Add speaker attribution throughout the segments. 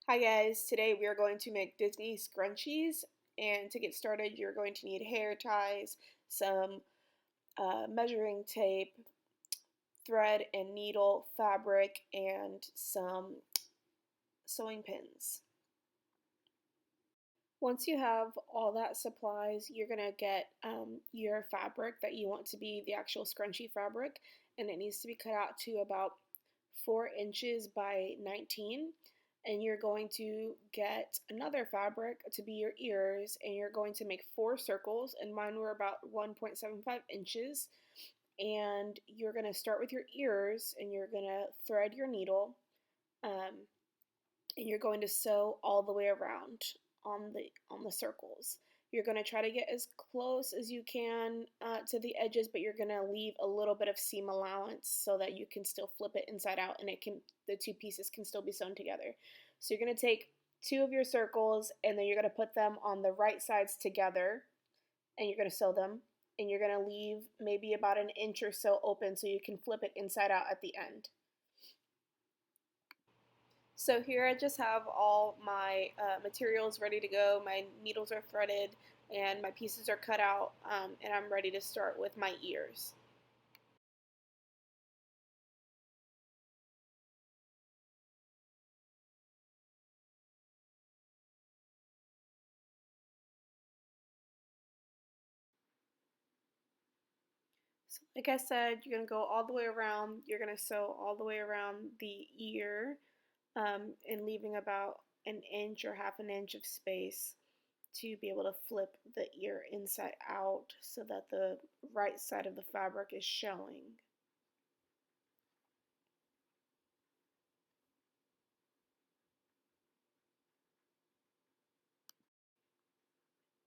Speaker 1: Hi guys, today we are going to make Disney scrunchies, and to get started you're going to need hair ties, some measuring tape, thread and needle, fabric, and some sewing pins. Once you have all that supplies, you're going to get your fabric that you want to be the actual scrunchie fabric, and it needs to be cut out to about 4 inches by 19. And you're going to get another fabric to be your ears, and you're going to make 4 circles, and mine were about 1.75 inches. And you're going to start with your ears, and you're going to thread your needle, um, and you're going to sew all the way around on the circles. You're going to try to get as close as you can to the edges, but you're going to leave a little bit of seam allowance so that you can still flip it inside out, and the two pieces can still be sewn together. So you're going to take 2 of your circles, and then you're going to put them on the right sides together, and you're going to sew them, and you're going to leave maybe about an inch or so open so you can flip it inside out at the end. So here I just have all my materials ready to go. My needles are threaded and my pieces are cut out, and I'm ready to start with my ears. So like I said, you're going to go all the way around. You're going to sew all the way around the ear, and leaving about an inch or half an inch of space to be able to flip the ear inside out so that the right side of the fabric is showing.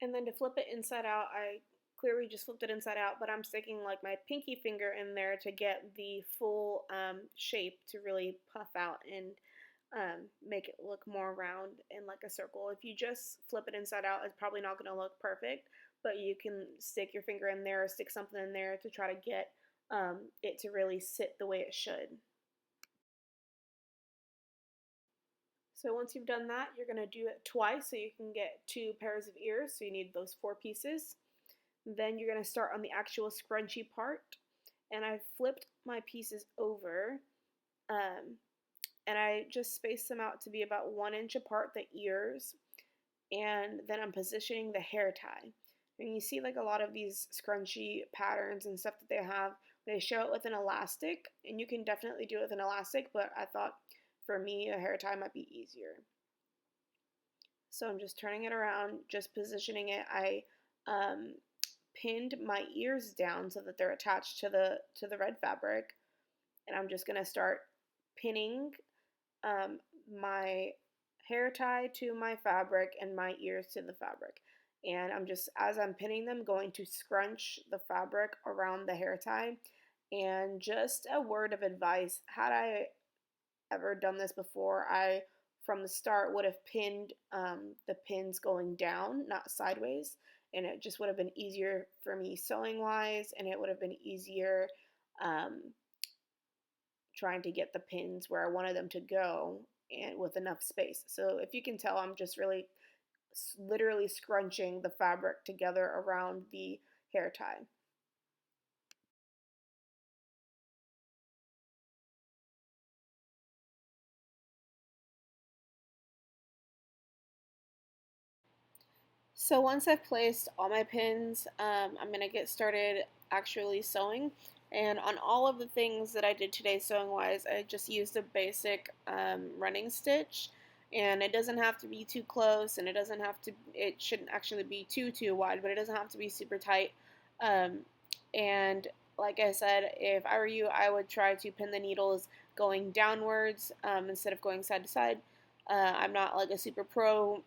Speaker 1: And then to flip it inside out, I clearly just flipped it inside out, but I'm sticking like my pinky finger in there to get the full shape to really puff out and make it look more round and like a circle. If you just flip it inside out, it's probably not going to look perfect, but you can stick your finger in there or stick something in there to try to get it to really sit the way it should. So once you've done that, you're going to do it twice so you can get 2 pairs of ears. So you need those 4 pieces. Then you're going to start on the actual scrunchie part. And I flipped my pieces over, um, and I just spaced them out to be about 1 inch apart, the ears. And then I'm positioning the hair tie. And you see like a lot of these scrunchie patterns and stuff that they show it with an elastic, and you can definitely do it with an elastic, but I thought for me a hair tie might be easier. So I'm just turning it around, just positioning it. I pinned my ears down so that they're attached to the red fabric, and I'm just gonna start pinning my hair tie to my fabric and my ears to the fabric. And I'm just, as I'm pinning them, going to scrunch the fabric around the hair tie. And just a word of advice, had I ever done this before, I from the start would have pinned the pins going down, not sideways, and it just would have been easier for me sewing wise, and it would have been easier um, trying to get the pins where I wanted them to go and with enough space. So if you can tell, I'm just really literally scrunching the fabric together around the hair tie. So once I've placed all my pins, I'm going to get started actually sewing. And on all of the things that I did today sewing wise, I just used a basic running stitch. And it doesn't have to be too close, and it shouldn't actually be too wide, but it doesn't have to be super tight. Um, and like I said, if I were you, I would try to pin the needles going downwards instead of going side to side. I'm not like a super pro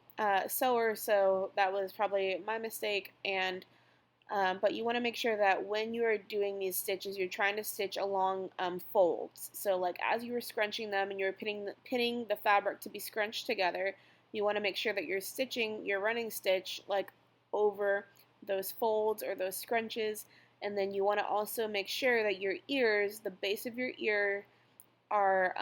Speaker 1: sewer, so that was probably my mistake. And but you want to make sure that when you are doing these stitches, you're trying to stitch along folds. So like as you were scrunching them and you're pinning the fabric to be scrunched together, you want to make sure that you're stitching your running stitch like over those folds or those scrunches. And then you want to also make sure that your ears, the base of your ear, are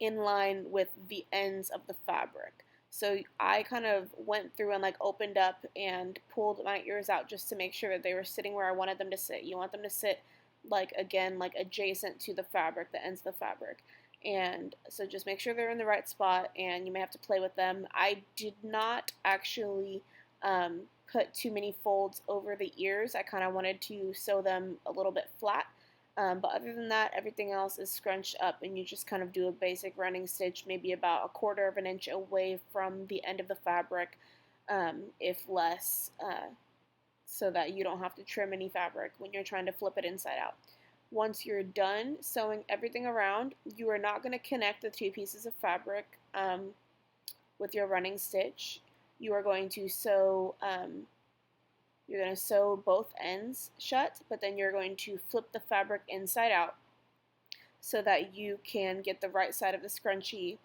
Speaker 1: in line with the ends of the fabric. So I kind of went through and like opened up and pulled my ears out just to make sure that they were sitting where I wanted them to sit. You want them to sit like again like adjacent to the fabric, the ends of the fabric. And so just make sure they're in the right spot, and you may have to play with them. I did not actually put too many folds over the ears. I kind of wanted to sew them a little bit flat. But other than that, everything else is scrunched up, and you just kind of do a basic running stitch, maybe about a quarter of an inch away from the end of the fabric, if less, so that you don't have to trim any fabric when you're trying to flip it inside out. Once you're done sewing everything around, you are not going to connect the two pieces of fabric with your running stitch. You are going to sew both ends shut, but then you're going to flip the fabric inside out so that you can get the right side of the scrunchie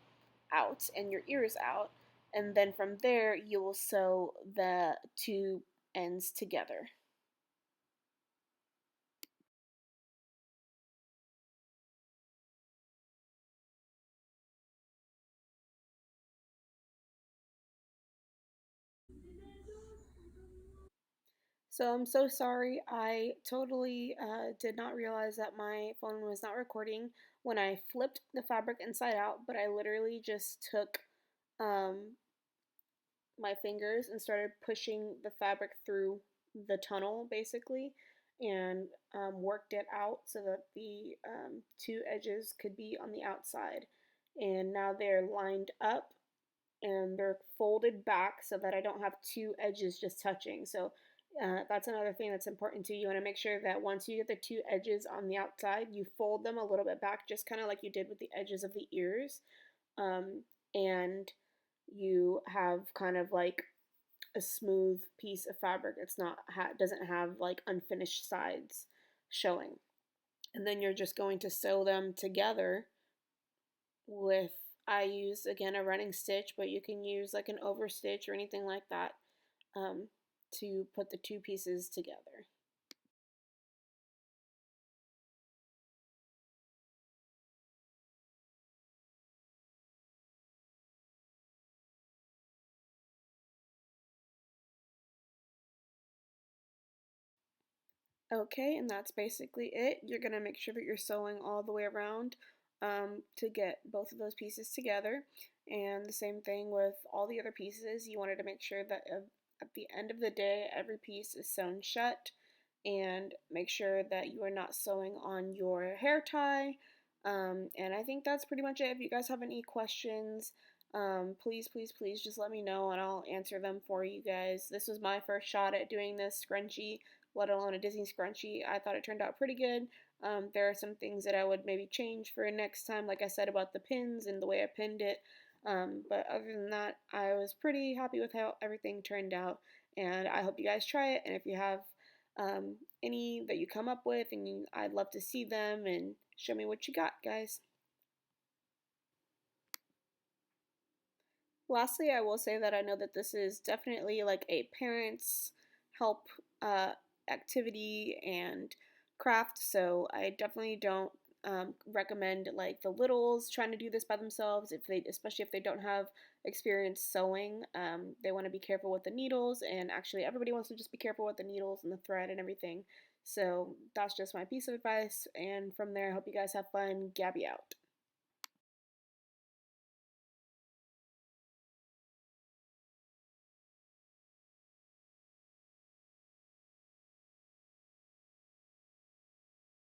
Speaker 1: out and your ears out. And then from there, you will sew the two ends together. So I'm so sorry. I totally did not realize that my phone was not recording when I flipped the fabric inside out, but I literally just took um, my fingers and started pushing the fabric through the tunnel basically, and worked it out so that the two edges could be on the outside. And now they're lined up and they're folded back so that I don't have two edges just touching. So that's another thing that's important too. You want to make sure that once you get the two edges on the outside, you fold them a little bit back, just kind of like you did with the edges of the ears. And you have kind of like a smooth piece of fabric. It's not doesn't have like unfinished sides showing. And then you're just going to sew them together with, I use again a running stitch, but you can use like an overstitch or anything like that um, to put the two pieces together. Okay, and that's basically it. You're going to make sure that you're sewing all the way around to get both of those pieces together. And the same thing with all the other pieces. You wanted to make sure that at the end of the day, every piece is sewn shut, and make sure that you are not sewing on your hair tie. And I think that's pretty much it. If you guys have any questions, please, please, please just let me know and I'll answer them for you guys. This was my first shot at doing this scrunchie, let alone a Disney scrunchie. I thought it turned out pretty good. There are some things that I would maybe change for next time, like I said about the pins and the way I pinned it. But other than that, I was pretty happy with how everything turned out, and I hope you guys try it. And if you have any that you come up with, and I'd love to see them and show me what you got, guys. Lastly, I will say that I know that this is definitely like a parents' help uh, activity and craft, so I definitely don't recommend like the littles trying to do this by themselves. If they, especially if they don't have experience sewing, they want to be careful with the needles, and actually everybody wants to just be careful with the needles and the thread and everything. So that's just my piece of advice, and from there, I hope you guys have fun. Gabby out.